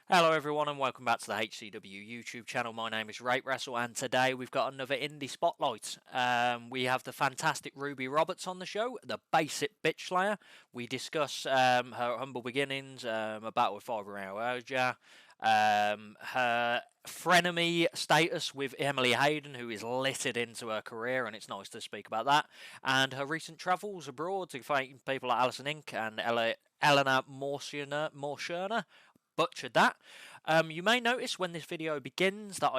Hello everyone and welcome back to the HCW YouTube channel. My name is Rate Wrestle and today we've got another Indie Spotlight. We have the fantastic Rubi Roberts on the show, the basic bitch slayer. We discuss her humble beginnings, a battle with fibromyalgia, her frenemy status with Emily Hayden, who is littered into her career, and it's nice to speak about that, and her recent travels abroad to find people like Aliss Ink and Eleanor Morscherner. Butchered that. You may notice when this video begins that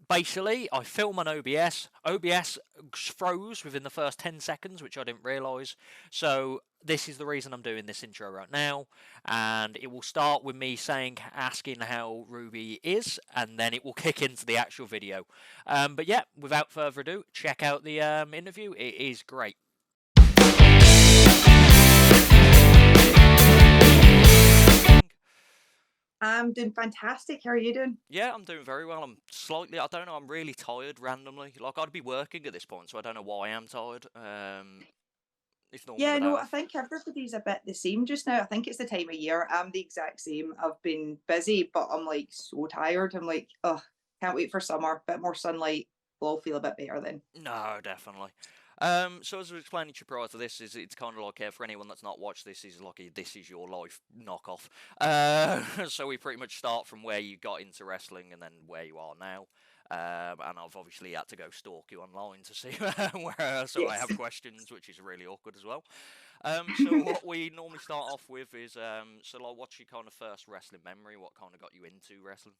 basically I film on OBS. OBS froze within the first 10 seconds, which I didn't realise. So this is the reason I'm doing this intro right now, and it will start with me asking how Ruby is, and then it will kick into the actual video. But yeah, without further ado, check out the interview. It is great. I'm doing fantastic. How are you doing? Yeah, I'm doing very well. I don't know, I'm really tired randomly. Like, I'd be working at this point, so I don't know why I'm tired. It's normally Yeah, the day no, I off. think everybody's a bit the same just now. I think it's the time of year. I'm the exact same. I've been busy, but I'm like so tired. I'm like, oh, can't wait for summer. Bit more sunlight. We'll all feel a bit better then. No, definitely. So as I was explaining to you prior to this, it's kind of like for anyone that's not watched this, is like a This Is Your Life knockoff. So we pretty much start from where you got into wrestling and then where you are now. And I've obviously had to go stalk you online to see where, so I Yes. have questions, which is really awkward as well. So what we normally start off with is, so like, what's your kind of first wrestling memory? What kind of got you into wrestling?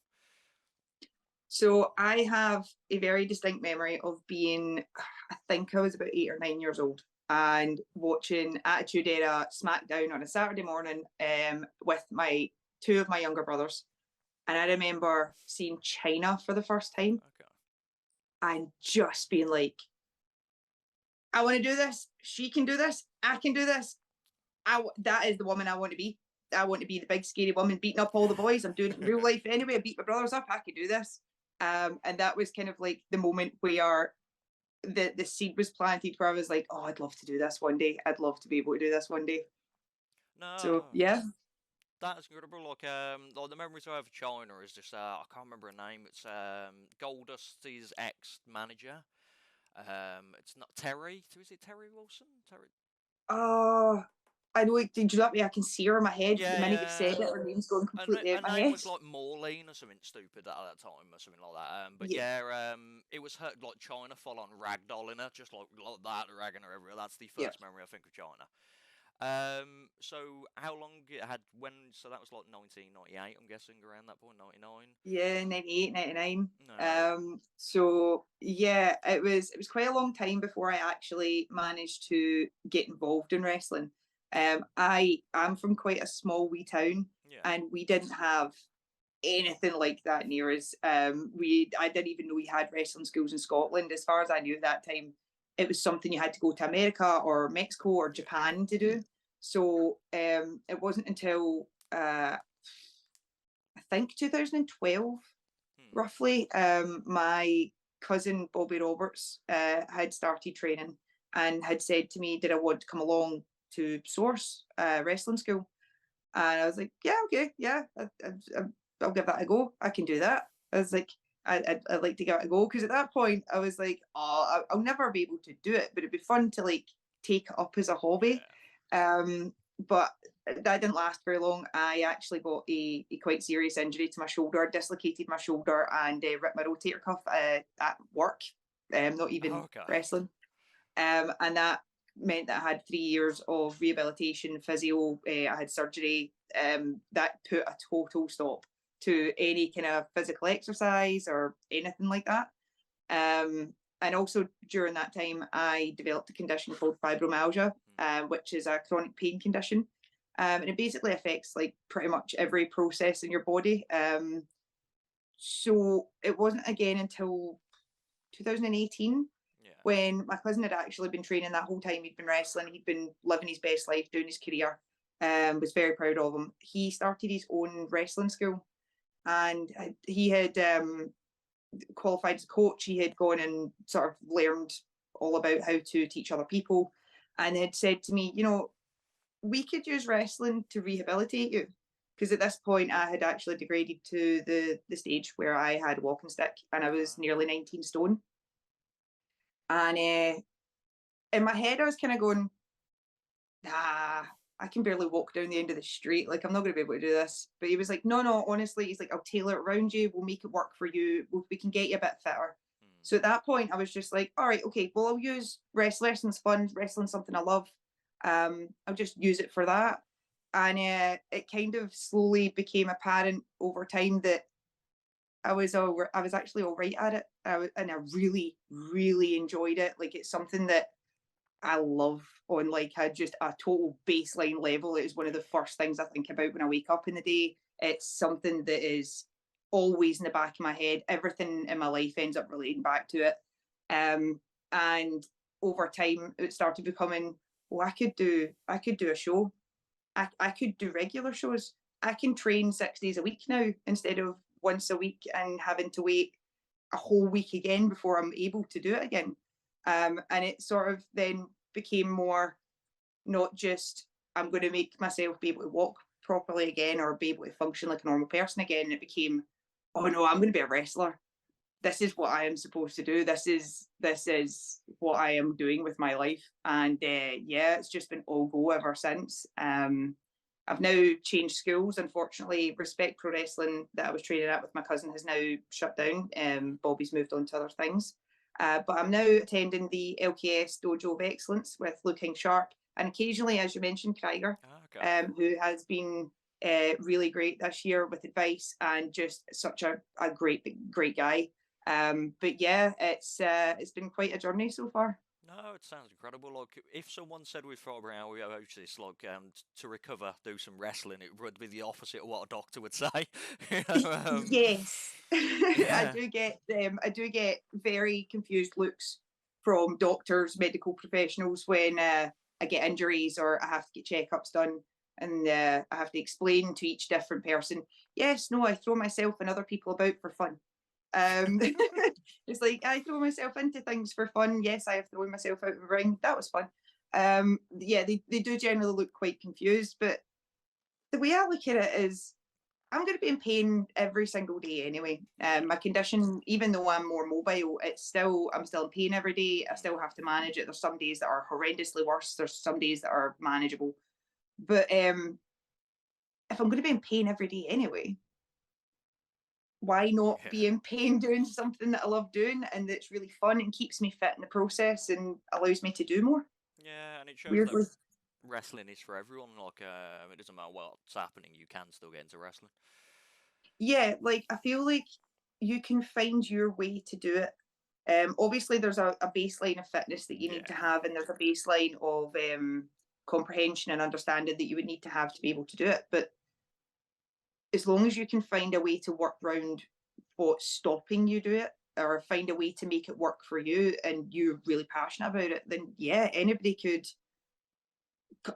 So I have a very distinct memory of being, I think I was about 8 or 9 years old and watching Attitude Era SmackDown on a Saturday morning with my two of my younger brothers. And I remember seeing China for the first time Okay. and just being like, I want to do this. She can do this. I can do this. That is the woman I want to be. I want to be the big scary woman beating up all the boys. I'm doing it in real life anyway. I beat my brothers up. I can do this. And that was kind of like the moment where the seed was planted where I was like, oh, I'd love to do this one day. I'd love to be able to do this one day. So No. yeah. That's incredible. Like the memories I have of China is just I can't remember her name. It's Goldusty's ex-manager. It's not Terry. Is it Terry Wilson? Terry. Oh, I know. Did you let me? I can see her in my head. The Yeah, minute you've said yeah. it, her name's going completely Her out my name head. was like Maureen or something stupid at that time or something like that. But Yeah. yeah, it was her like China full on ragdolling her, just like that, ragging her everywhere. That's the Yeah. first memory I think of China. So how long it had when? So that was like 1998. I'm guessing around that point, 99. Yeah, 98, 99. No. So yeah, it was quite a long time before I actually managed to get involved in wrestling. I am from quite a small wee town Yeah. and we didn't have anything like that near us. I didn't even know we had wrestling schools in Scotland. As far as I knew at that time, it was something you had to go to America or Mexico or Yeah. Japan to do. So it wasn't until I think 2012 Hmm. roughly, my cousin Bobby Roberts had started training and had said to me, did I want to come along to Source wrestling school? And I was like, yeah, okay, yeah, I'll give that a go. I can do that. I was like, I'd like to give it a go because at that point I was like, oh, I'll never be able to do it, but it'd be fun to like take it up as a hobby. Yeah. But that didn't last very long. I actually got a quite serious injury to my shoulder, dislocated my shoulder, and ripped my rotator cuff at work. Not even Okay. wrestling. And that meant that I had 3 years of rehabilitation, physio. I had surgery. That put a total stop to any kind of physical exercise or anything like that. And also during that time, I developed a condition called fibromyalgia, which is a chronic pain condition. And it basically affects like pretty much every process in your body. So it wasn't again until 2018 Yeah. when my cousin had actually been training that whole time. He'd been wrestling, he'd been living his best life, doing his career. Was very proud of him. He started his own wrestling school, and he had qualified as a coach. He had gone and sort of learned all about how to teach other people, and had said to me, you know, we could use wrestling to rehabilitate you. because at this point I had actually degraded to the stage where I had a walking stick and I was nearly 19 stone. And in my head, I was kind of going, nah, I can barely walk down the end of the street. Like, I'm not going to be able to do this. But he was like, no, no, honestly, he's like, I'll tailor it around you. We'll make it work for you. We can get you a bit fitter. So at that point, I was just like, all right, okay, well, I'll use wrestling's fun. Wrestling's something I love. I'll just use it for that. And it kind of slowly became apparent over time that I was actually all right at it. And I really, really enjoyed it. Like, it's something that I love on like a total baseline level. It is one of the first things I think about when I wake up in the day. It's something that is always in the back of my head. Everything in my life ends up relating back to it. And over time it started becoming, well, I could do a show. I could do regular shows. I can train 6 days a week now instead of once a week and having to wait a whole week again before I'm able to do it again. And it sort of then became more not just I'm going to make myself be able to walk properly again or be able to function like a normal person again. It became, oh no, I'm going to be a wrestler. This is what I am supposed to do. This is what I am doing with my life. And yeah, it's just been all go ever since. I've now changed schools. Unfortunately, Respect Pro Wrestling that I was training at with my cousin has now shut down. Bobby's moved on to other things. But I'm now attending the LKS Dojo of Excellence with Looking Sharp, and occasionally, as you mentioned, Krieger, who has been really great this year with advice and just such a great guy. But yeah, it's been quite a journey so far. No, it sounds incredible. Like, if someone said with fibromyalgia, like, to recover, do some wrestling, it would be the opposite of what a doctor would say. Yes, Yeah. I do get very confused looks from doctors, medical professionals when I get injuries or I have to get checkups done, and I have to explain to each different person. Yes, no, I throw myself and other people about for fun. Um, it's like I throw myself into things for fun. Yes, I have thrown myself out of the ring. That was fun. Yeah, they do generally look quite confused, but the way I look at it is I'm going to be in pain every single day anyway. My condition, even though I'm more mobile, I'm still in pain every day. I still have to manage it. There's some days that are horrendously worse. There's some days that are manageable. But if I'm going to be in pain every day anyway, why not Yeah. be in pain doing something that I love doing and that's really fun and keeps me fit in the process and allows me to do more? Yeah, and it shows that Weirdly. wrestling is for everyone. Like, it doesn't matter what's happening, you can still get into wrestling. Yeah, like I feel like you can find your way to do it. Obviously, there's a baseline of fitness that you need to Yeah. have, and there's a baseline of comprehension and understanding that you would need to be able to do it. But as long as you can find a way to work around what's stopping you do it, or find a way to make it work for you, and you're really passionate about it, then yeah, anybody could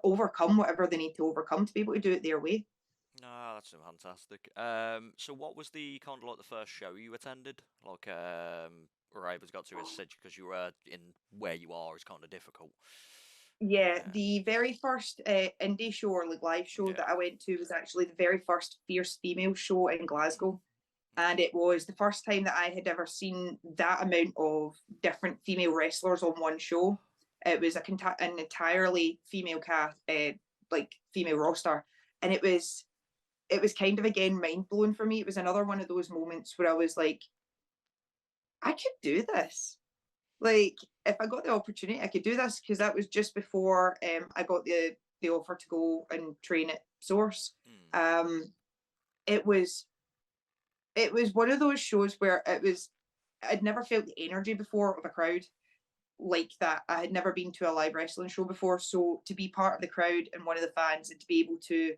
overcome whatever they need to overcome to be able to do it their way. No, that's fantastic. So what was the kind of like the first show you attended? Like, or able got to, as said, because you were in where you are is kind of difficult. Yeah, the very first indie show or like live show Yeah. that I went to was actually the very first Fierce Female show in Glasgow. And it was the first time that I had ever seen that amount of different female wrestlers on one show. It was an entirely female cast, like female roster, and it was kind of again mind blowing for me. It was another one of those moments where I was like, I could do this. Like if I got the opportunity, I could do this because that was just before I got the offer to go and train at Source. Um, it was one of those shows where I'd never felt the energy before of a crowd like that. I had never been to a live wrestling show before, so to be part of the crowd and one of the fans and to be able to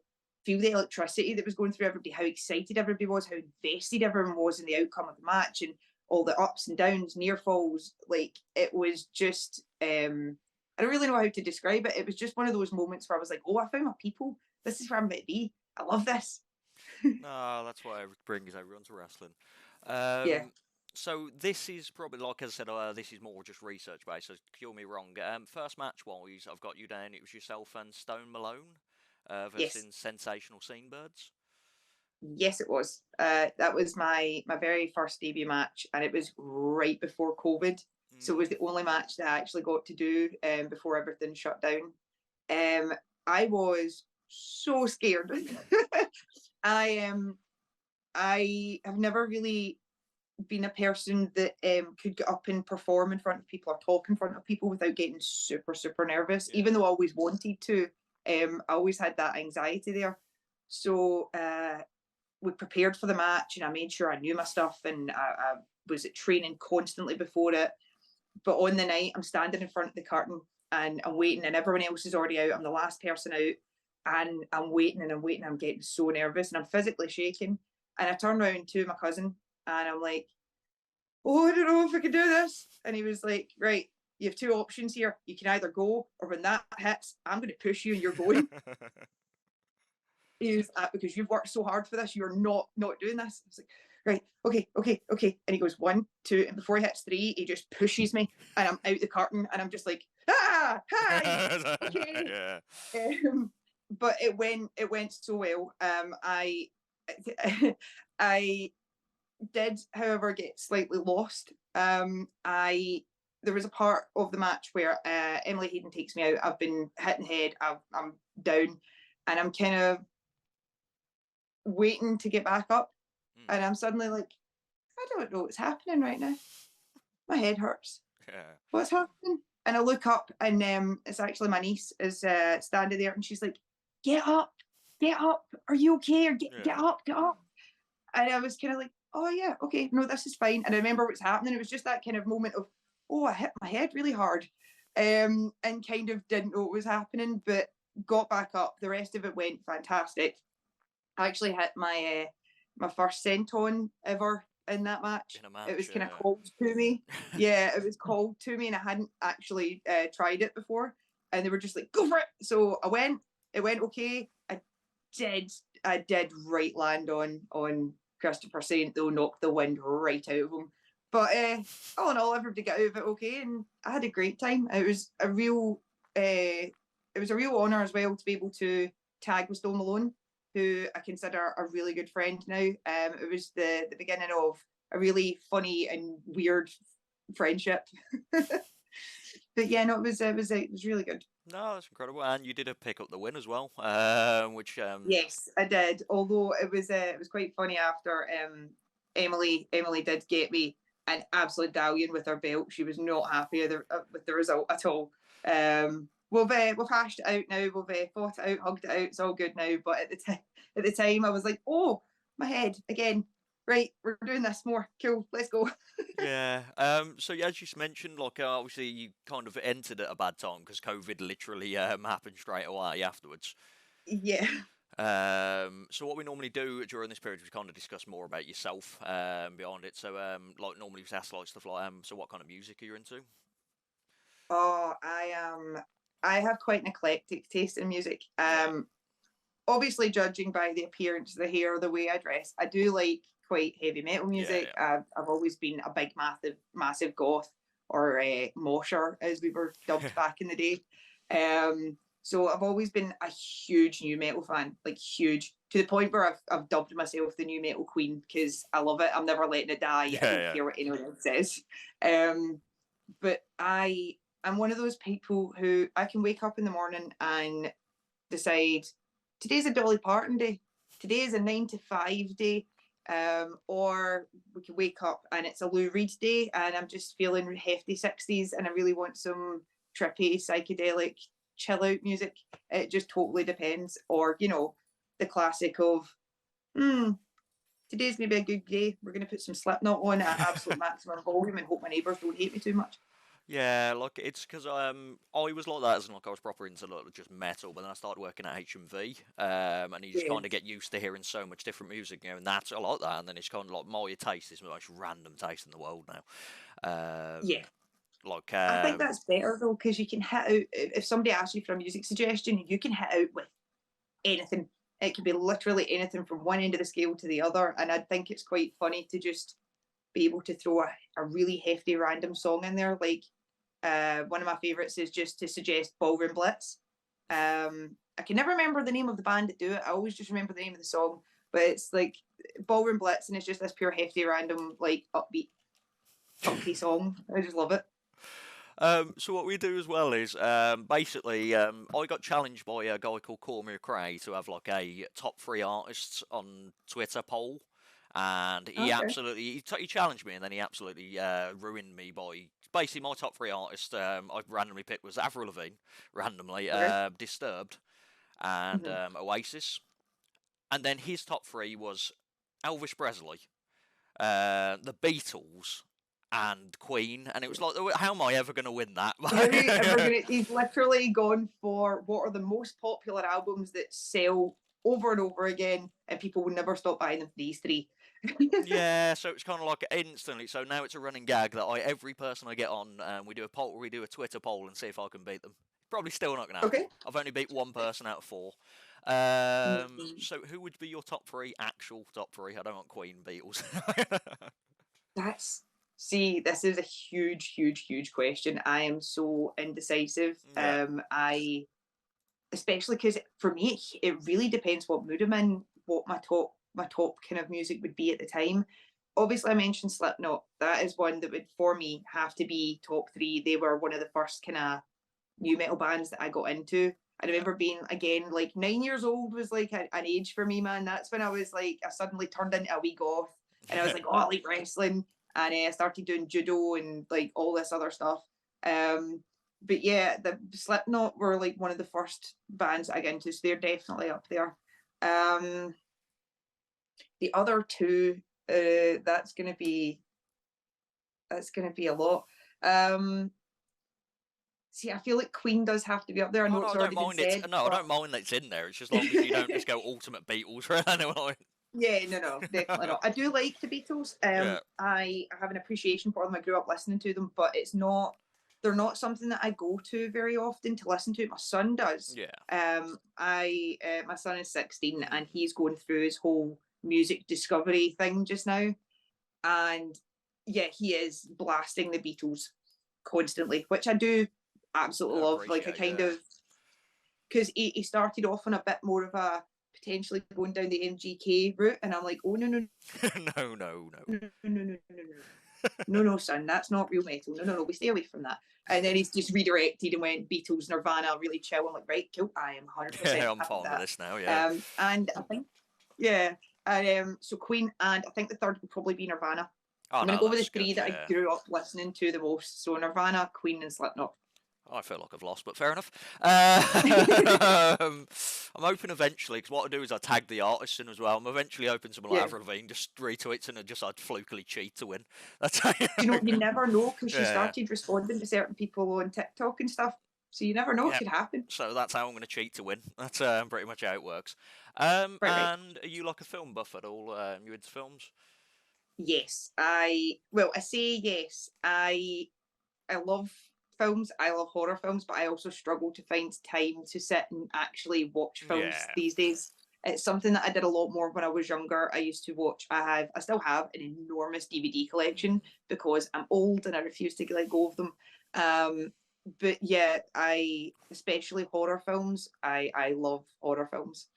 feel the electricity that was going through everybody, how excited everybody was, how invested everyone was in the outcome of the match, and all the ups and downs, near falls, like it was just I don't really know how to describe it. It was just one of those moments where I was like, oh, I found my people. This is where I'm meant to be. I love this. No, that's why it brings everyone to wrestling. Yeah. So this is probably, like I said, this is more just research based. So cure me wrong. First match wise, I've got you down. It was yourself and Stone Malone Yes. versus Sensational Scene Birds. Yes, it was. That was my very first debut match, and it was right before COVID. So it was the only match that I actually got to do before everything shut down. I was so scared. I I have never really been a person that could get up and perform in front of people or talk in front of people without getting super, super nervous. Yeah. Even though I always wanted to, I always had that anxiety there. So we prepared for the match, and I made sure I knew my stuff, and I was at training constantly before it. But on the night, I'm standing in front of the curtain and I'm waiting, and everyone else is already out. I'm the last person out, and I'm waiting and I'm waiting. I'm getting so nervous and I'm physically shaking. And I turn around to my cousin and I'm like, "Oh, I don't know if I can do this." And he was like, "Right, you have two options here. You can either go, or when that hits, I'm going to push you and you're going." He was because you've worked so hard for this, you're not doing this. I was like, right, okay. And he goes 1, 2, and before he hits 3, he just pushes me, and I'm out the curtain, and I'm just like, hi, okay. Yeah. But it went so well. I did, however, get slightly lost. I There was a part of the match where Emily Hayden takes me out. I've been hitting head. I'm down, and I'm kind of waiting to get back up, and I'm suddenly like, I don't know what's happening right now. My head hurts. Yeah. What's happening? And I look up, and it's actually my niece is standing there, and she's like, get up, get up. Are you okay? Or get up, get up. And I was kind of like, oh yeah, okay, no, this is fine. And I remember what's happening. It was just that kind of moment of, oh, I hit my head really hard, and kind of didn't know what was happening, but got back up. The rest of it went fantastic. I actually hit my first senton ever in that match. In a match, It was kind of yeah. called to me. Yeah, it was called to me, and I hadn't actually tried it before. And they were just like, "Go for it!" So I went. It went okay. I did right land on Christopher Saint, though, knocked the wind right out of him. But all in all, everybody got out of it okay, and I had a great time. It was a real honour as well to be able to tag with Stone Malone, who I consider a really good friend now. It was the beginning of a really funny and weird friendship. But yeah, no, it was really good. No, that's incredible. And you did pick up the win as well, which Yes, I did. Although it was quite funny after Emily did get me an absolute dallion with her belt. She was not happy with the result at all. We've hashed it out now. We've fought it out, hugged it out. It's all good now. But at the time, I was like, oh, my head again. Right, we're doing this more. Cool, let's go. yeah. So yeah, as you mentioned, like obviously you kind of entered at a bad time because COVID literally happened straight away afterwards. Yeah. So what we normally do during this period is kind of discuss more about yourself behind it. So like normally we ask like stuff like so what kind of music are you into? Oh, I have quite an eclectic taste in music. Obviously, judging by the appearance, the hair, the way I dress, I do like quite heavy metal music. I've always been a big, massive goth, or mosher, as we were dubbed back in the day. So I've always been a huge new metal fan, like huge, to the point where I've dubbed myself the new metal queen because I love it. I'm never letting it die. I don't care what anyone else says. But I'm one of those people who I can wake up in the morning and decide today's a Dolly Parton day, today is a 9 to 5 day, or we can wake up and it's a Lou Reed day and I'm just feeling hefty 60s and I really want some trippy psychedelic chill out music. It just totally depends. Or the classic of today's gonna be a good day, we're gonna put some Slipknot on at absolute maximum volume and hope my neighbours don't hate me too much. Yeah, like it's because I was like that as like I was proper into like, just metal, but then I started working at HMV, and you just Yeah. kind of get used to hearing so much different music, and that's I like that, and then it's kind of like my taste is the most random taste in the world now. Yeah. Like I think that's better though, because you can hit out, if somebody asks you for a music suggestion, you can hit out with anything. It can be literally anything from one end of the scale to the other. And I think it's quite funny to just be able to throw a really hefty random song in there. Like one of my favorites is just to suggest Ballroom Blitz. I can never remember the name of the band that do it. I always just remember the name of the song. but it's like Ballroom Blitz, and it's just this pure hefty, random, like upbeat, funky song. I just love it. So what we do as well is basically I got challenged by a guy called Cormier Cray to have like a top 3 artists on Twitter poll, and he absolutely he challenged me, and then he absolutely ruined me by basically my top 3 artists. I randomly picked was Avril Lavigne, randomly, Disturbed, and Oasis, and then his top 3 was Elvis Presley, the Beatles, and Queen, and it was like, how am I ever going to win that? He's literally gone for what are the most popular albums that sell over and over again, and people will never stop buying them. These 3. Yeah, so it's kind of like instantly. So now it's a running gag that every person I get on, we do a poll, we do a Twitter poll, and see if I can beat them. Probably still not going to happen. Okay. I've only beat 1 person out of 4. So who would be your top 3? Actual top 3? I don't want Queen, Beatles. See, this is a huge, huge, huge question. I am so indecisive. Yeah. Especially because for me, it really depends what mood I'm in, what my top kind of music would be at the time. Obviously, I mentioned Slipknot. That is one that would, for me, have to be top 3. They were one of the first kind of new metal bands that I got into. I remember being, again, like 9 years old was like an age for me, man. That's when I was like, I suddenly turned into a wee goth, and I was like, oh, I like wrestling. And I started doing judo and like all this other stuff. But yeah, the Slipknot were like one of the first bands I got into, so they're definitely up there. The other 2, that's gonna be a lot. See, I feel like Queen does have to be up there. I know it's already been said. I don't mind that it's in there. It's just long as you don't just go ultimate Beatles, right? Yeah, no, definitely not. I do like the Beatles. I have an appreciation for them. I grew up listening to them, but they're not something that I go to very often to listen to. My son does. Yeah. My son is 16 and he's going through his whole music discovery thing just now. And yeah, he is blasting the Beatles constantly, which I do absolutely love. Like, I kind of, because he started off on a bit more of a potentially going down the MGK route, and I'm like, oh no no, son, that's not real metal. No, we stay away from that. And then he's just redirected and went Beatles, Nirvana, really chill. I'm like, right, cool, I am 100%. Yeah, I'm fine with this now. Yeah. And I think, yeah, and so Queen, and I think the third would probably be Nirvana. I'm gonna go with the 3 that I grew up listening to the most. So Nirvana, Queen, and Slipknot. I feel like I've lost, but fair enough. I'm hoping eventually, because what I do is I tag the artist in as well. I'm eventually hoping someone like Avril Lavigne just retweets and I'd flukily cheat to win. That's how you never know, because she started responding to certain people on TikTok and stuff. So you never know what could happen. So that's how I'm going to cheat to win. That's pretty much how it works. And are you like a film buff at all? You into films? Yes, I say yes. I love films. I love horror films, but I also struggle to find time to sit and actually watch films these days. It's something that I did a lot more when I was younger. I used to watch. I still have an enormous DVD collection because I'm old and I refuse to let go of them. But yeah, especially horror films. I love horror films.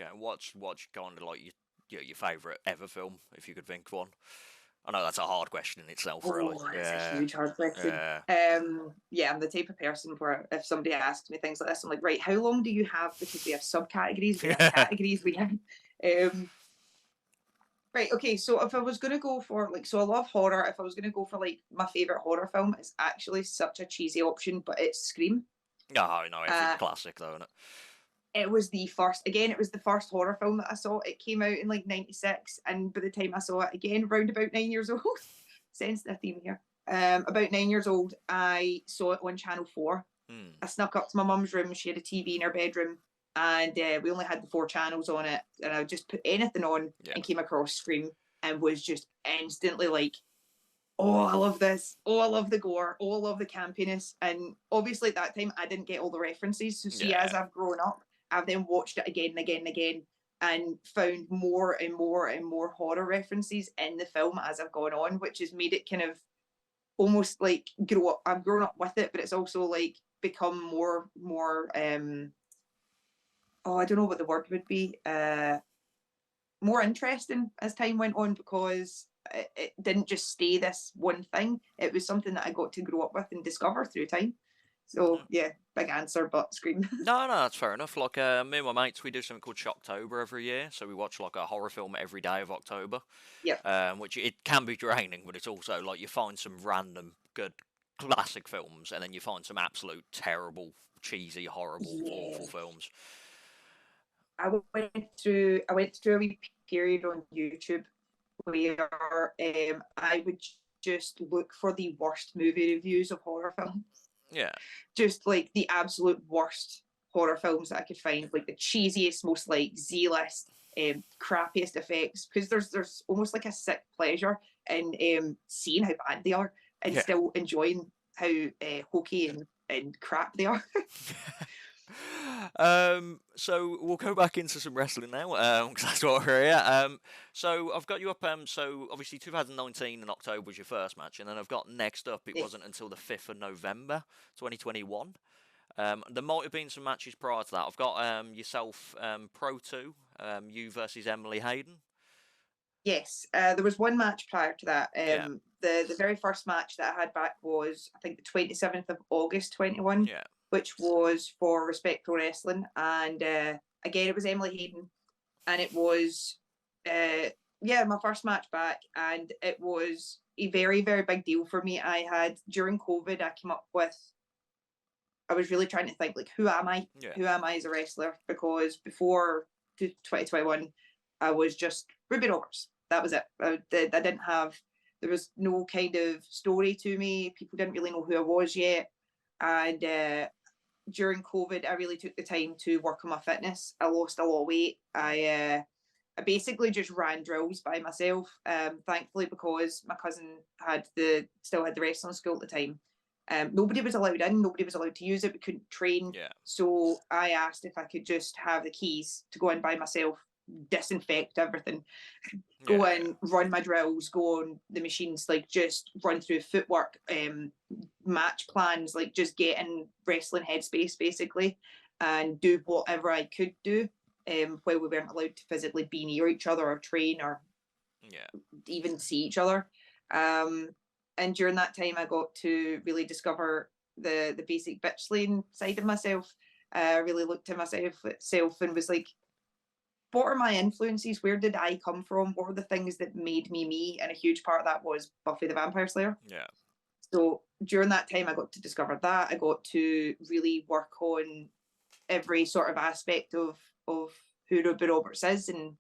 Okay, what's kind of like your favourite ever film, if you could think of one? I know that's a hard question in itself, really. It's a huge hard question. I'm the type of person where if somebody asks me things like this, I'm like, right, how long do you have? Because we have subcategories, we have categories, we have. Right, okay, so if I was going to go for, like, so I love horror. If I was going to go for, like, my favourite horror film, it's actually such a cheesy option, but it's Scream. Oh, no, it's a classic, though, isn't it? It was the first horror film that I saw. It came out in like 96, and by the time I saw it again, around about 9 years old, sensitive theme here, about 9 years old, I saw it on Channel 4. I snuck up to my mum's room. She had a TV in her bedroom, and we only had the 4 channels on it, and I just put anything on and came across Scream and was just instantly like, oh, I love this. Oh, I love the gore. Oh, I love the campiness. And obviously at that time, I didn't get all the references. So see, as I've grown up, I've then watched it again and again and again and found more and more and more horror references in the film as I've gone on, which has made it kind of almost like grow up. I've grown up with it, but it's also like become more I don't know what the word would be. more interesting as time went on, because it didn't just stay this one thing. It was something that I got to grow up with and discover through time. So yeah, big answer, but scream. No, that's fair enough. Like, me and my mates, we do something called Shocktober every year. So we watch like a horror film every day of October. Yeah. Which it can be draining, but it's also like you find some random good classic films, and then you find some absolute terrible, cheesy, horrible, awful films. I went through a wee period on YouTube where I would just look for the worst movie reviews of horror films. Yeah. Just like the absolute worst horror films that I could find, like the cheesiest, most like Z-list, crappiest effects, because there's almost like a sick pleasure in seeing how bad they are and still enjoying how hokey and crap they are. So we'll go back into some wrestling now, because that's what we're here. So I've got you up. So obviously 2019 in October was your first match, and then I've got next up. It wasn't until the 5th of November, 2021. There might have been some matches prior to that. I've got yourself, Pro 2, you versus Emily Hayden. Yes, there was one match prior to that. The very first match that I had back was, I think, the 27th of August 21, which was for Respect Pro Wrestling. And again, it was Emily Hayden. And it was, my first match back. And it was a very, very big deal for me. I had, during COVID, I came up with, I was really trying to think, like, who am I? Who am I as a wrestler? Because before 2021, I was just Rubi Roberts. That was it. I didn't have, there was no kind of story to me. People didn't really know who I was yet. And during COVID, I really took the time to work on my fitness. I lost a lot of weight. I basically just ran drills by myself. Thankfully, because my cousin still had the wrestling school at the time. Nobody was allowed in, nobody was allowed to use it, we couldn't train. So I asked if I could just have the keys to go in by myself, disinfect everything, go in, run my drills, go on the machines, like just run through footwork, match plans, like just get in wrestling headspace basically, and do whatever I could do while we weren't allowed to physically be near each other or train or even see each other. And during that time, I got to really discover the basic bitch slaying side of myself. I really looked at myself and was like, what are my influences? Where did I come from? What were the things that made me me? And a huge part of that was Buffy the Vampire Slayer. So during that time, I got to discover that. I got to really work on every sort of aspect of who Rubi Roberts is and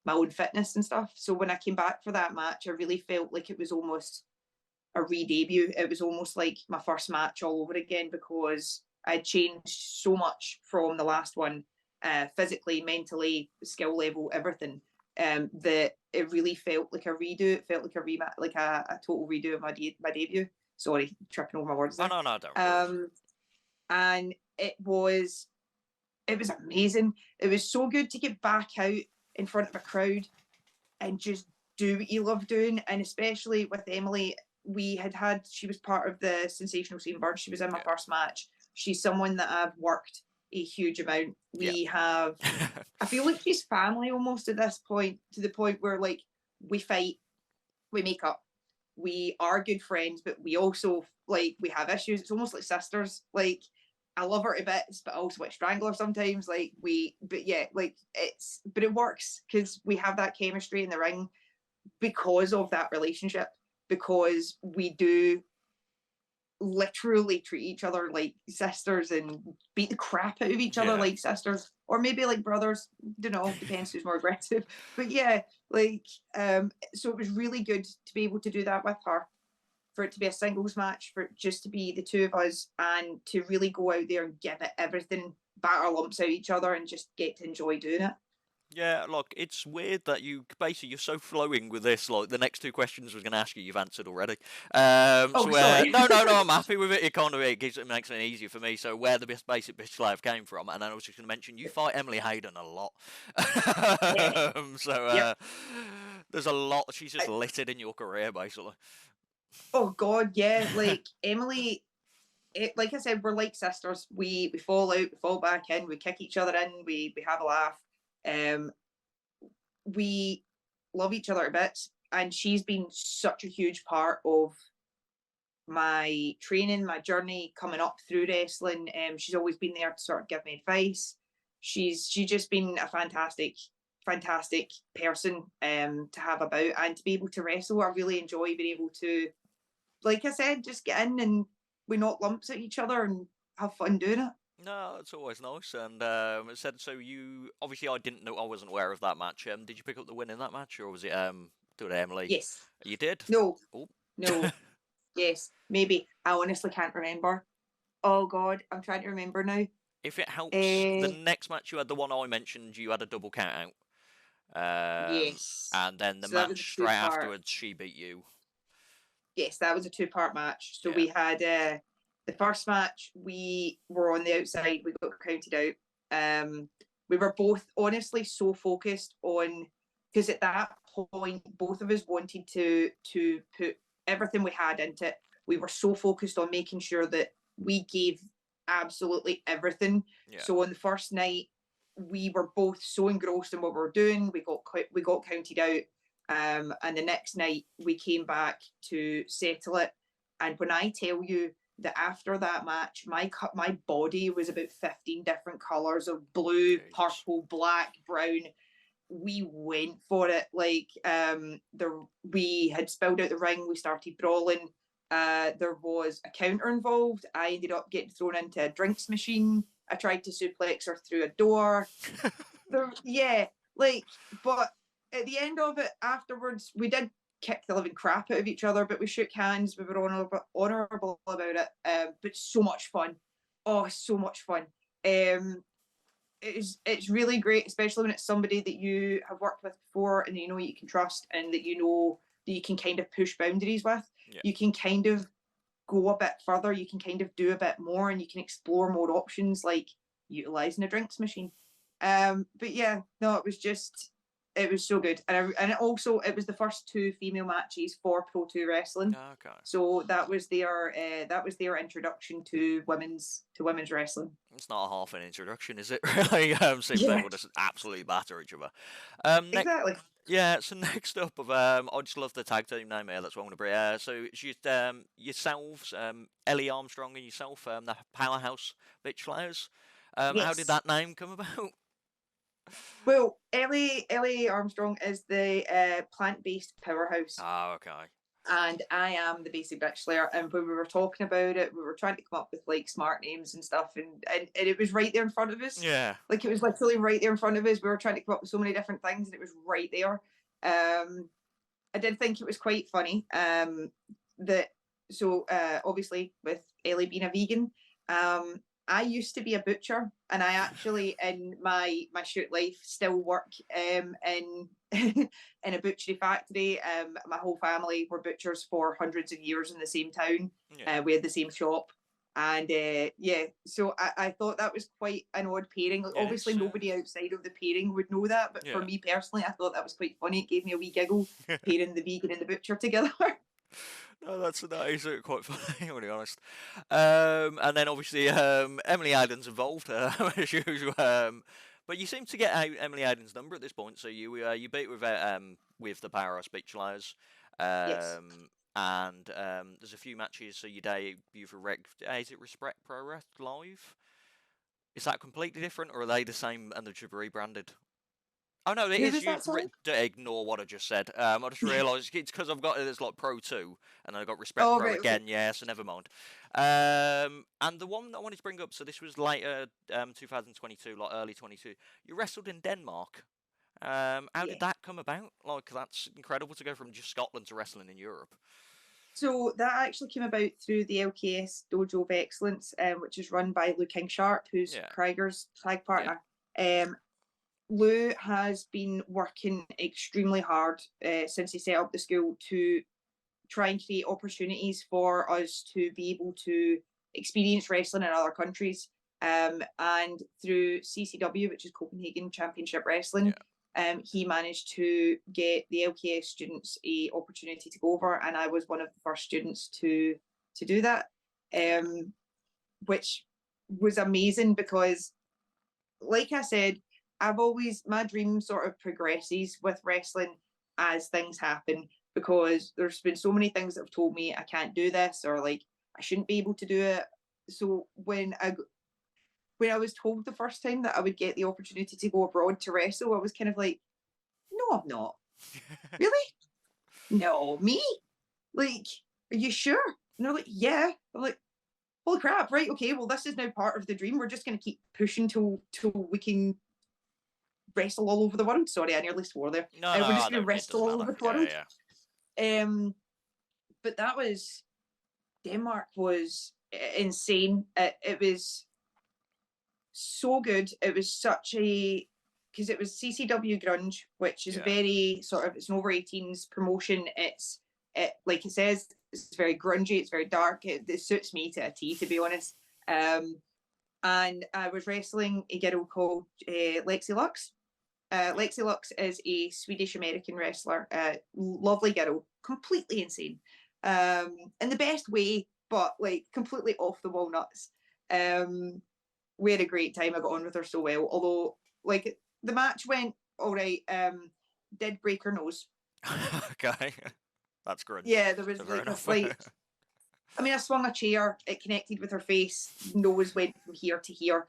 my own fitness and stuff. So when I came back for that match, I really felt like it was almost a re-debut. It was almost like my first match all over again, because I changed so much from the last one, physically, mentally, skill level, everything, that it really felt like a redo. It felt like a total redo of my debut. Sorry, tripping over my words there. No, don't. And it was amazing. It was so good to get back out in front of a crowd and just do what you love doing. And especially with Emily, she was part of the Sensational Scene Bird. She was in my first match. She's someone that I've worked a huge amount. We have, I feel like she's family almost at this point, to the point where like we fight, we make up, we are good friends, but we also like, we have issues. It's almost like sisters. Like, I love her to bits, but I also like strangle her sometimes. Like but it works because we have that chemistry in the ring because of that relationship, because we do literally treat each other like sisters and beat the crap out of each other like sisters, or maybe like brothers, don't know, depends who's more aggressive. But so it was really good to be able to do that with her, for it to be a singles match, for it just to be the two of us, and to really go out there and give it everything, bat our lumps out each other, and just get to enjoy doing it. Yeah, look, it's weird that you're so flowing with this. Like, the next two questions I was going to ask you've answered already. Sorry. No, I'm happy with it. It makes it easier for me. So where the basic bitch life came from, and then I was just going to mention you fight Emily Hayden a lot. There's a lot. She's just littered in your career, basically. Oh God, yeah. Like Emily, like I said, we're like sisters. We fall out, we fall back in, we kick each other in, we have a laugh. we love each other a bit, and she's been such a huge part of my training, my journey coming up through wrestling. She's always been there to sort of give me advice. She's just been a fantastic person to have about, and to be able to wrestle. I really enjoy being able to, like I said, just get in and we knock lumps at each other and have fun doing it. No, it's always nice. And it said so. You obviously, I didn't know, I wasn't aware of that match. Did you pick up the win in that match, or was it to Emily? Yes. You did. No. Oh. No. Yes. Maybe. I honestly can't remember. Oh God, I'm trying to remember now. If it helps, the next match you had, the one I mentioned, you had a double count out. Yes. And then the So that was match a straight two-part. afterwards, she beat you. Yes, that was a two-part match. So we had the first match, we were on the outside, we got counted out. We were both honestly so focused on, because at that point, both of us wanted to put everything we had into it. We were so focused on making sure that we gave absolutely everything. Yeah. So on the first night, we were both so engrossed in what we were doing. We got counted out. And the next night we came back to settle it. And when I tell you that after that match, my body was about 15 different colours of blue, Jesus. purple, black, brown. We went for it. Like we had spilled out the ring. We started brawling. There was a counter involved. I ended up getting thrown into a drinks machine. I tried to suplex her through a door. But at the end of it, afterwards, we did kick the living crap out of each other, but we shook hands. We were honourable about it. But so much fun. Oh, so much fun. It's really great, especially when it's somebody that you have worked with before and you know you can trust, and that you know that you can kind of push boundaries with. Yeah. You can kind of go a bit further. You can kind of do a bit more, and you can explore more options, like utilising a drinks machine. But yeah, no, it was so good, and also it was the first two female matches for Pro 2 wrestling. Okay. So that was their introduction to women's wrestling. It's not a half an introduction, is it? Really? Seems they would just absolutely batter each other. Exactly. Yeah. So next up, I just love the tag team name here. That's what I want to bring. So it's just yourselves, Ellie Armstrong and yourself, the Powerhouse Bitch Slayers. Yes. How did that name come about? Well, Ellie Armstrong is the plant-based powerhouse. Oh, okay. And I am the basic bitch slayer. And when we were talking about it, we were trying to come up with like smart names and stuff, and it was right there in front of us. Yeah. Like it was literally right there in front of us. We were trying to come up with so many different things, and it was right there. I did think it was quite funny. Obviously with Ellie being a vegan, I used to be a butcher, and I actually in my shoot life still work in in a butchery factory. My whole family were butchers for hundreds of years in the same town. Yeah. We had the same shop, and so I thought that was quite an odd pairing. Like, obviously, nobody outside of the pairing would know that, but for me personally, I thought that was quite funny. It gave me a wee giggle pairing the vegan and the butcher together. No, that is quite funny, to be honest. And then obviously Emily Hayden's involved, as usual. But you seem to get Emily Hayden's number at this point, so you beat with the Powerhouse Bitch Slayers. Yes. And there's a few matches, so you debut for is it Respect Pro Wrestling Live? Is that completely different, or are they the same and they've rebranded? Oh no, it is. Ignore what I just said. I just realised it's because I've got it's like Pro 2, and I got Respect Pro again. Okay. Yeah, so never mind. And the one that I wanted to bring up, so this was later, 2022, like early 22. You wrestled in Denmark. How did that come about? Like, that's incredible to go from just Scotland to wrestling in Europe. So that actually came about through the LKS Dojo of Excellence, which is run by Lou Kingsharp, who's Krieger's tag partner. Yeah. Lou has been working extremely hard since he set up the school to try and create opportunities for us to be able to experience wrestling in other countries. And through CCW, which is Copenhagen Championship Wrestling, he managed to get the LKS students a opportunity to go over, and I was one of the first students to do that, which was amazing because, like I said, my dream sort of progresses with wrestling as things happen, because there's been so many things that have told me I can't do this, or like I shouldn't be able to do it. So when I was told the first time that I would get the opportunity to go abroad to wrestle, I was kind of like, no, I'm not. Really? No, me? Like, are you sure? And they're like, yeah. I'm like, holy crap, right, okay, well, this is now part of the dream. We're just going to keep pushing till we can wrestle all over the world. Sorry, I nearly swore there. No, We're just I going to don't. It wrestle doesn't all matter. over the world. Yeah. But that was, Denmark was insane. It was so good. It was such a, because it was CCW Grunge, which is a very sort of, it's an over 18s promotion. It like it says, it's very grungy, it's very dark. It suits me to a T, to be honest. And I was wrestling a girl called Lexi Lux. Lexi Lux is a Swedish American wrestler, lovely girl, completely insane, in the best way, but like completely off the wall nuts. We had a great time. I got on with her so well. Although, like, the match went all right. Did break her nose. Okay, that's grunge. Yeah, there was like a slight. I mean, I swung a chair. It connected with her face. Nose went from here to here.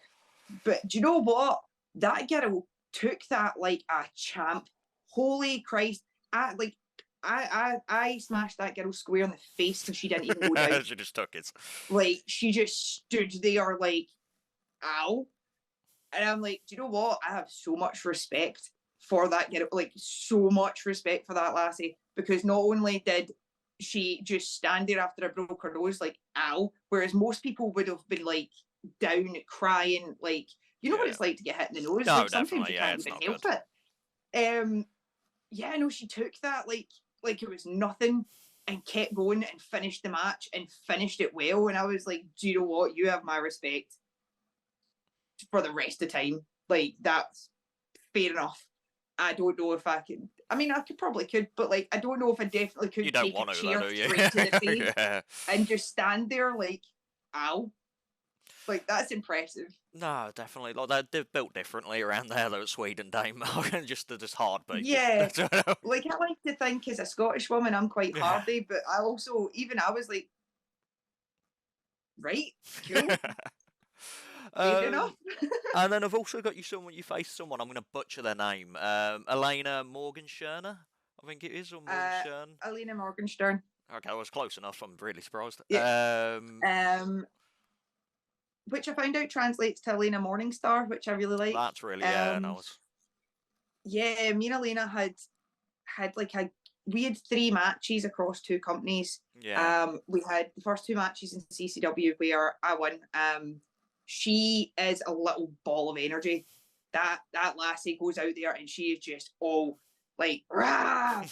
But do you know what? That girl took that like a champ. Holy Christ! I smashed that girl square in the face so she didn't even go down. She just took it. Like, she just stood there like, ow. And I'm like, do you know what? I have so much respect for that girl, like so much respect for that lassie, because not only did she just stand there after I broke her nose, like, ow, whereas most people would have been like down crying, like, you know what it's like to get hit in the nose. No, like sometimes you can't even help good. it. Yeah, no, she took that like it was nothing and kept going and finished the match and finished it well. And I was like, do you know what? You have my respect for the rest of the time. Like, that's fair enough. I don't know if I could. I mean, I could, but like, I don't know if I definitely could take a chair straight to the face and just stand there like, ow. Like, that's impressive. No, definitely. Like they're built differently around there, though, at Sweden, Denmark, and they're just hard beat. Yeah, like I like to think as a Scottish woman, I'm quite hardy, but I also, even I was like, right, cool. Fair enough. And then I've also got you faced someone, I'm going to butcher their name, Elena Morgenstern, I think it is, or Morgenstern. Elena Morgenstern. Okay, I was close enough. I'm really surprised. Yeah. Which I found out translates to Elena Morningstar, which I really like. That's really nice. Yeah, me and Elena had like we had 3 matches across 2 companies. Yeah. We had the first 2 matches in CCW where I won. She is a little ball of energy. That lassie goes out there and she is just all like, rah,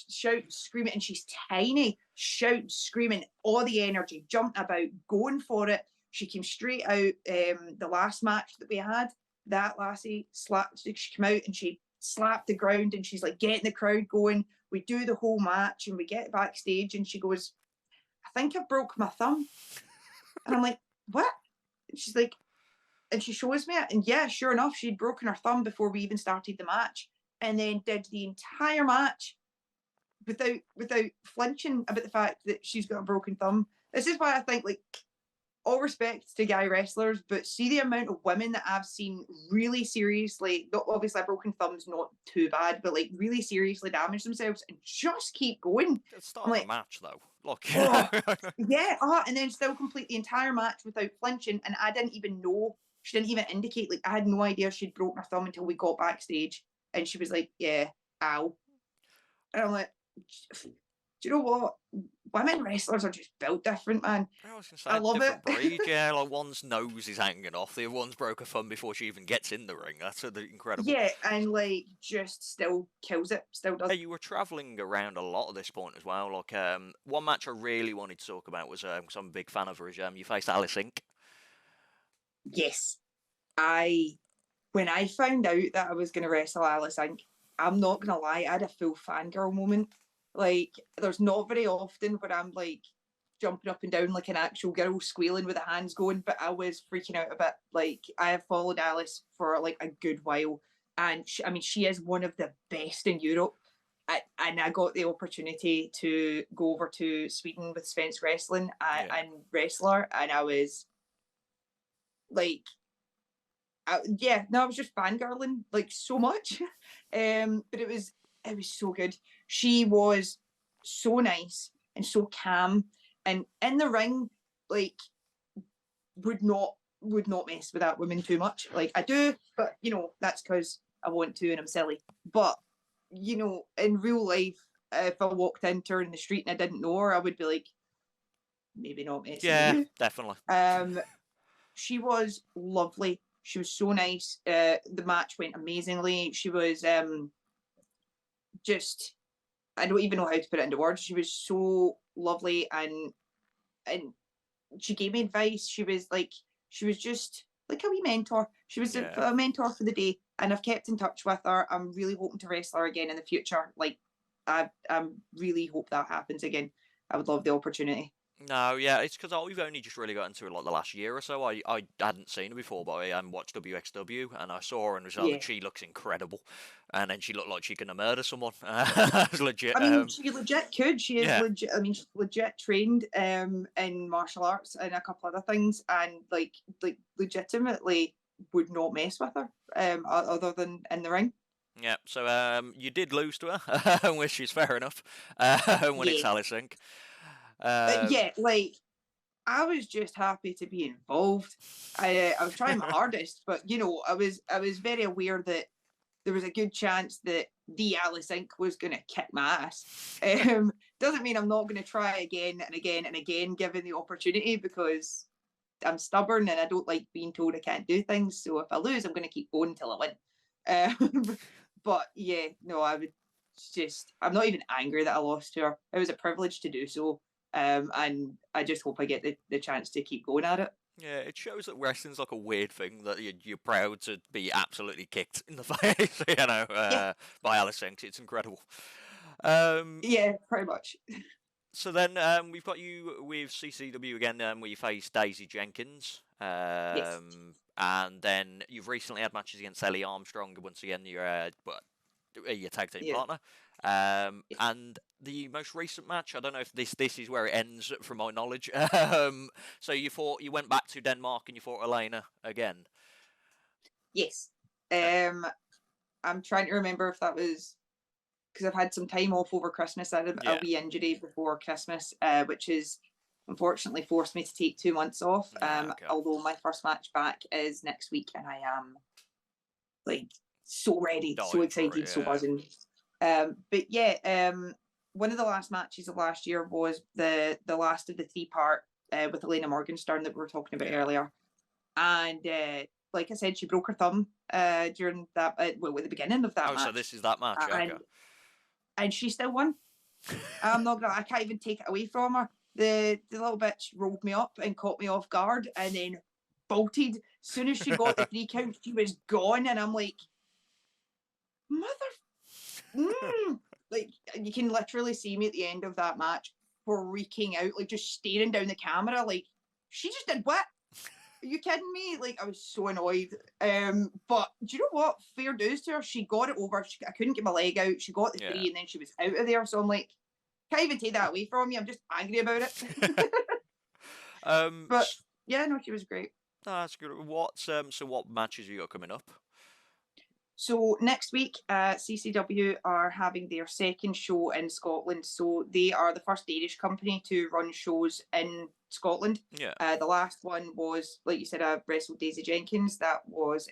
shout, screaming, and she's tiny, shout, screaming, all the energy, jumping about, going for it. She came straight out. The last match that we had, that lassie she came out and she slapped the ground and she's like getting the crowd going. We do the whole match and we get backstage and she goes, I think I broke my thumb. And I'm like, what? And she's like, and she shows me it. And yeah, sure enough, she'd broken her thumb before we even started the match, and then did the entire match without flinching about the fact that she's got a broken thumb. This is why I think, like, all respect to guy wrestlers, but see the amount of women that I've seen really seriously, not obviously a broken thumb's not too bad, but like really seriously damage themselves and just keep going. It's start of a match though. Look. Yeah, and then still complete the entire match without flinching, and I didn't even know. She didn't even indicate, like, I had no idea she'd broken her thumb until we got backstage, and she was like, yeah, ow. And I'm like, do you know what? Women wrestlers are just built different, man. I was gonna say, I love it. Breed, yeah, like one's nose is hanging off, the other one's broke a thumb before she even gets in the ring. That's incredible. Yeah, and like just still kills it, still does. Hey, you were travelling around a lot at this point as well. Like, one match I really wanted to talk about was, because I'm a big fan of her, is you faced Aliss Ink. Yes, when I found out that I was going to wrestle Aliss Ink, I'm not going to lie, I had a full fangirl moment. Like, there's not very often where I'm like jumping up and down like an actual girl, squealing with the hands going, but I was freaking out a bit. Like, I have followed Aliss for like a good while. and I mean, she is one of the best in Europe. And I got the opportunity to go over to Sweden with Svensk Wrestling Yeah. and wrestler, and I was like, I was just fangirling like so much. But it was so good. She was so nice and so calm, and in the ring, like would not mess with that woman too much. Like I do, but that's because I want to and I'm silly. But in real life, if I walked into her in the street and I didn't know her, I would be like, maybe not messing with Yeah, you. definitely. She was lovely. She was so nice. The match went amazingly. She was just, I don't even know how to put it into words. She was so lovely, and she gave me advice. She was just like a wee mentor. She was Yeah. a mentor for the day, and I've kept in touch with her. I'm really hoping to wrestle her again in the future. Like I really hope that happens again. I would love the opportunity. No, yeah, it's because we've only just really got into it like the last year or so. I hadn't seen her before, but I watched WXW and I saw her and was Yeah. like, she looks incredible, and then she looked like she can murder someone. It's legit. I mean, she legit could. She is Yeah. legit. I mean, she's legit trained in martial arts and a couple other things, and like legitimately would not mess with her other than in the ring. Yeah, so you did lose to her, which is fair enough. When it's Yeah, Aliss Ink. yeah. Like I was just happy to be involved. I was trying my hardest, but I was very aware that there was a good chance that the Aliss Ink was going to kick my ass. Doesn't mean I'm not going to try again and again and again, given the opportunity, because I'm stubborn and I don't like being told I can't do things. So if I lose, I'm going to keep going until I win. But yeah, no, I'm not even angry that I lost to her. It was a privilege to do so. And I just hope I get the chance to keep going at it. Yeah, it shows that wrestling's like a weird thing that you're proud to be absolutely kicked in the face, Yeah, by Aliss Ink. It's incredible. Um, yeah, pretty much. so then we've got you with CCW again, where you face Daisy Jenkins. Yes. And then you've recently had matches against Ellie Armstrong. Once again, your tag team Yeah. partner. And the most recent match, I don't know if this is where it ends, from my knowledge. So you went back to Denmark and you fought Elena again. Yes. I'm trying to remember if that was because I've had some time off over Christmas. I had a wee injury before Christmas, which has unfortunately forced me to take 2 months off. Okay. Although my first match back is next week, and I am like so ready, so excited, so buzzing. But yeah, one of the last matches of last year was the last of the 3-part with Elena Morgenstern that we were talking about earlier, and like I said, she broke her thumb during that at the beginning of that match. So this is that match. Okay. And she still won. I can't even take it away from her. The little bitch rolled me up and caught me off guard and then bolted. As soon as she got the 3 count, she was gone. And I'm like, like you can literally see me at the end of that match freaking out, like just staring down the camera, like she just did what? Are you kidding me? Like I was so annoyed. But do you know what? Fair dues to her. She got it over. I couldn't get my leg out. She got the 3 and then she was out of there. So I'm like, can't even take that away from me. I'm just angry about it. But yeah, no, she was great. That's good. So what matches you got coming up? So next week, CCW are having their second show in Scotland. So they are the first Danish company to run shows in Scotland. Yeah. The last one was, like you said, I wrestled Daisy Jenkins. That was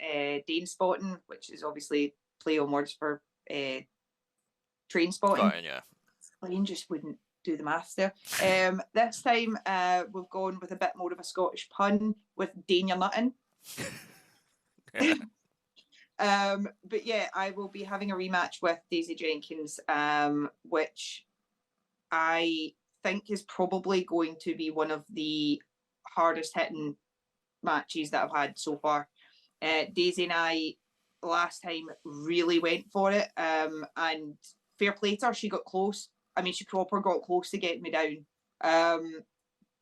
Dane Spotting, which is obviously play on words for train spotting. Fine, yeah. Lane just wouldn't do the maths there. This time we've gone with a bit more of a Scottish pun with Dane Your Nuttin. But yeah, I will be having a rematch with Daisy Jenkins, which I think is probably going to be one of the hardest hitting matches that I've had so far. Daisy and I last time really went for it, and fair play to her, she got close. I mean, she proper got close to getting me down.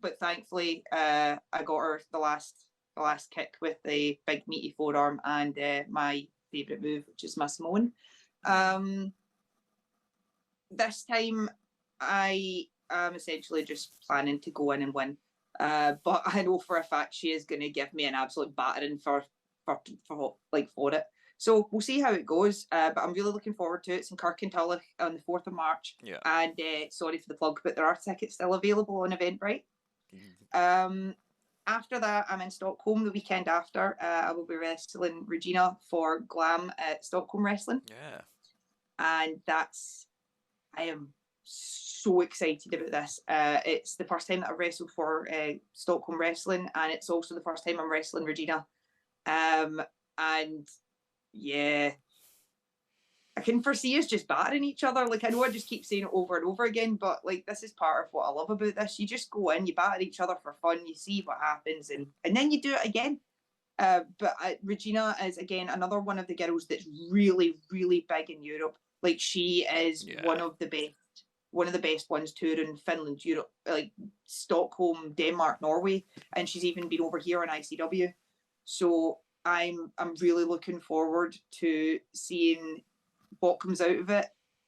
But thankfully, I got her the last kick with the big meaty forearm, and my favourite move, which is my Samoan. This time, I am essentially just planning to go in and win. But I know for a fact she is going to give me an absolute battering for it. So we'll see how it goes. But I'm really looking forward to it. It's in Kirkintilloch on the 4th of March. Yeah. And sorry for the plug, but there are tickets still available on Eventbrite. After that, I'm in Stockholm the weekend after. I will be wrestling Regina for Glam at Stockholm Wrestling. Yeah. And I am so excited about this. It's the first time that I've wrestled for Stockholm Wrestling, and it's also the first time I'm wrestling Regina. And yeah, I can foresee us just battering each other. Like, I know I just keep saying it over and over again, but like, this is part of what I love about this. You just go in, you batter each other for fun, you see what happens, and then you do it again. But Regina is, again, another one of the girls that's really, really big in Europe. Like, she is one of the best ones touring Finland, Europe, like Stockholm, Denmark, Norway, and she's even been over here on ICW. So I'm really looking forward to seeing what comes out of it,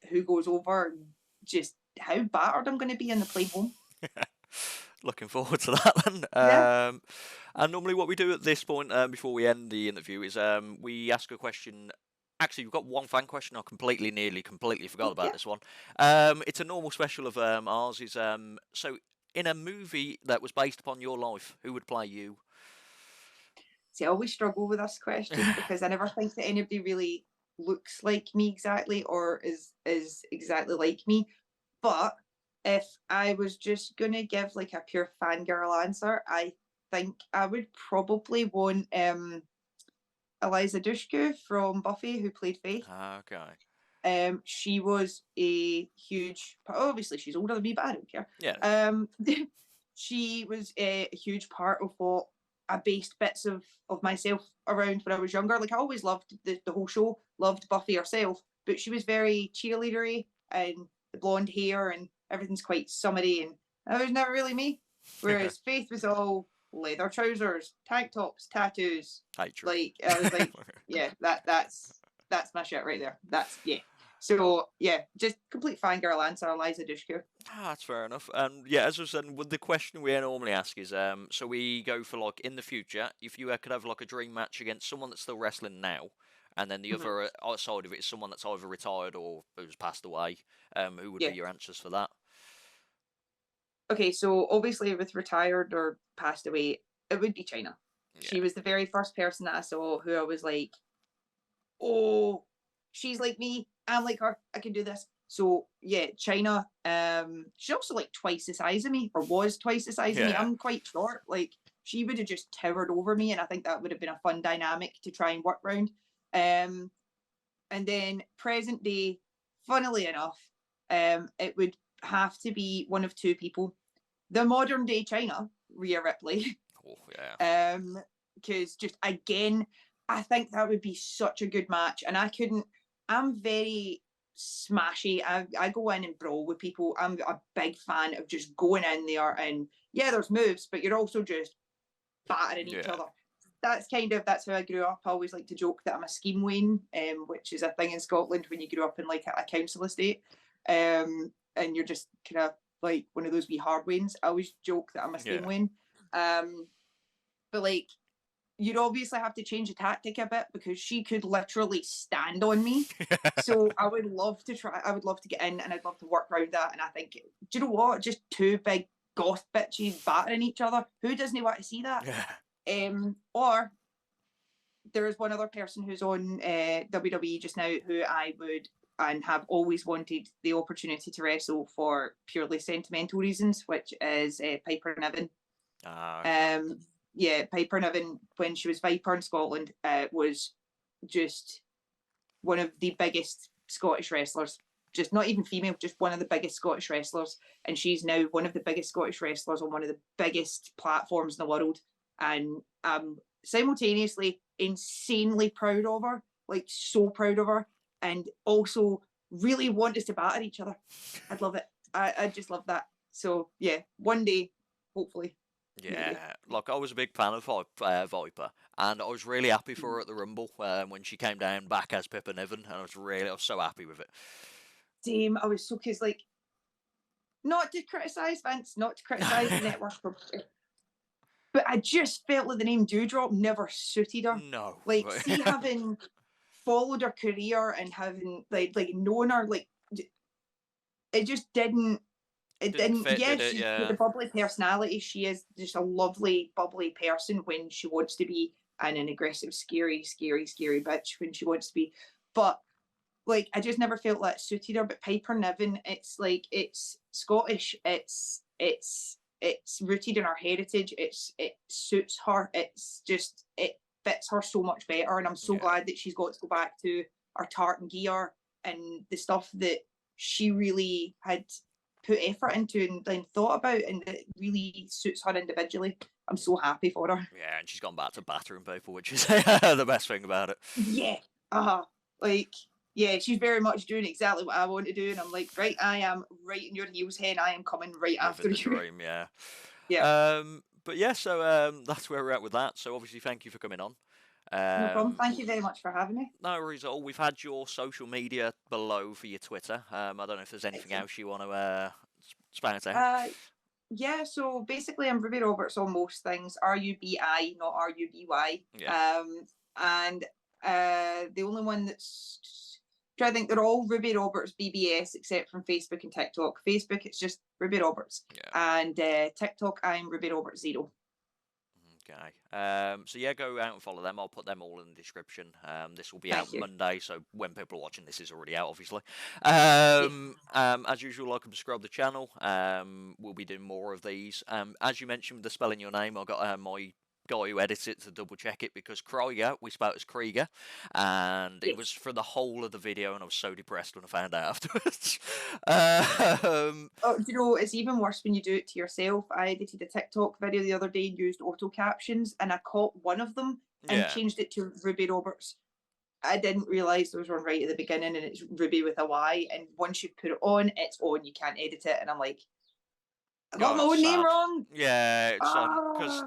who goes over, just how battered I'm going to be in the plane home. Looking forward to that then. Yeah. And normally what we do at this point, before we end the interview, is we ask a question. Actually, we've got one fan question. I completely forgot about this one. It's a normal special of ours. Is so in a movie that was based upon your life, who would play you? See, I always struggle with this question because I never think that anybody really looks like me exactly or is exactly like me. But if I was just going to give like a pure fangirl answer, I think I would probably want Eliza Dushku from Buffy, who played Faith. Okay. She was a huge, obviously she's older than me, but I don't care. Yeah. She was a huge part of what I based bits of myself around when I was younger. Like, I always loved the whole show, loved Buffy herself, but she was very cheerleadery, and the blonde hair and everything's quite summery, and that was never really me. Whereas Faith was all leather trousers, tank tops, tattoos. Like, I was like, yeah, that's my shit right there. So yeah, just complete fangirl answer, Eliza Dushku. That's fair enough. And yeah, as I said, with the question we normally ask is, so we go for like in the future, if you could have like a dream match against someone that's still wrestling now, and then the other side of it is someone that's either retired or who's passed away, who would be your answers for that? Okay, so obviously with retired or passed away, it would be China. Yeah. She was the very first person that I saw who I was like, oh, she's like me, I'm like her, I can do this. So yeah, China. She's also like twice the size of me, or was twice the size of me. I'm quite short. Like, she would have just towered over me, and I think that would have been a fun dynamic to try and work around. And then present day, funnily enough, it would have to be one of two people. The modern day China, Rhea Ripley. Oh, yeah. Because just again, I think that would be such a good match, and I'm very smashy. I go in and brawl with people. I'm a big fan of just going in there, and yeah, there's moves, but you're also just battering each other. That's how I grew up. I always like to joke that I'm a scheme wayne, which is a thing in Scotland when you grew up in like a council estate, and you're just kind of like one of those wee hard waynes. I always joke that I'm a scheme wayne. But like, you'd obviously have to change the tactic a bit because she could literally stand on me. So I would love to get in, and I'd love to work around that. And I think, do you know what? Just two big goth bitches battering each other. Who doesn't want to see that? Or there is one other person who's on WWE just now who I would and have always wanted the opportunity to wrestle for purely sentimental reasons, which is Piper Niven. Yeah, Piper Niven, when she was Viper in Scotland, was just one of the biggest Scottish wrestlers. Just not even female, just one of the biggest Scottish wrestlers. And she's now one of the biggest Scottish wrestlers on one of the biggest platforms in the world. And I'm simultaneously insanely proud of her, like so proud of her, and also really want us to batter each other. I'd love it. I just love that. So yeah, one day, hopefully. really. Yeah, like I was a big fan of Viper, and I was really happy for her at the Rumble when she came down back as Pippa Niven, and I was so happy with it. Same. I was so, because like, not to criticize Vince, not to criticize the network, but I just felt like the name Dewdrop never suited her. No, Like, see, having followed her career and having like known her, like it just didn't. It didn't. fit, Yeah, did it? she's got the Yeah, bubbly personality. She is just a lovely, bubbly person when she wants to be, and an aggressive, scary, scary, scary bitch when she wants to be. But like, I just never felt that suited her. But Piper Niven, it's like, it's Scottish. It's rooted in her heritage. It suits her. It's just, it fits her so much better. And I'm so glad that she's got to go back to her tartan gear and the stuff that she really had put effort into and thought about, and it really suits her individually. I'm so happy for her. Yeah, and she's gone back to battering people, which is the best thing about it. Yeah. Like, yeah, she's very much doing exactly what I want to do. And I'm like, right, I am right in your heels, hen. I am coming right after Living the you. dream, yeah. Yeah. But yeah, so that's where we're at with that. So obviously, thank you for coming on. No problem. Thank you very much for having me. No worries at all. We've had your social media below for your Twitter. I don't know if there's anything else you want to spout out. Yeah, so basically I'm Ruby Roberts on most things. RUBI, not RUBY. Yeah. And the only one that's, I think they're all Ruby Roberts BBS except from Facebook and TikTok. Facebook, it's just Ruby Roberts. Yeah. And TikTok, I'm Ruby Roberts 0. Okay. So yeah, go out and follow them. I'll put them all in the description. This will be Thank out you. Monday, so when people are watching, this is already out, obviously. Yeah. As usual, like and subscribe to the channel. We'll be doing more of these. As you mentioned with the spelling your name, I got my guy who edits it to double check it, because Krieger, we spelled as Krieger, and it Yes. was for the whole of the video, and I was so depressed when I found out afterwards. Oh, do you know, it's even worse when you do it to yourself. I edited a TikTok video the other day and used auto captions, and I caught one of them and Yeah. changed it to Ruby Roberts. I didn't realise there was one right at the beginning, and it's Ruby with a Y. And once you put it on, it's on. You can't edit it. And I'm like, I got my own name wrong. Yeah, it's because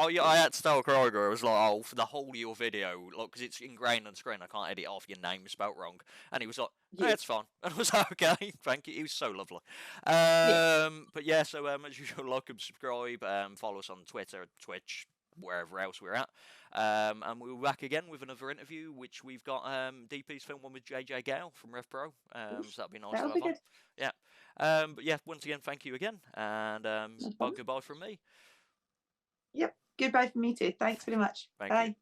yeah, I had to tell Kroger, I was like, oh, for the whole of your video, look, because it's ingrained on screen, I can't edit off your name spelt wrong. And he was like, yeah, it's fine. And I was like, okay, thank you. He was so lovely. But yeah, so as usual, like and subscribe, follow us on Twitter, Twitch, wherever else we're at. And we'll be back again with another interview, which we've got DP's film one with JJ Gale from Rev Pro. So that'll be nice to have on. Yeah. But yeah, once again, thank you again, and goodbye from me. Yep. Goodbye from me too. Thanks very much. Thank Bye. you.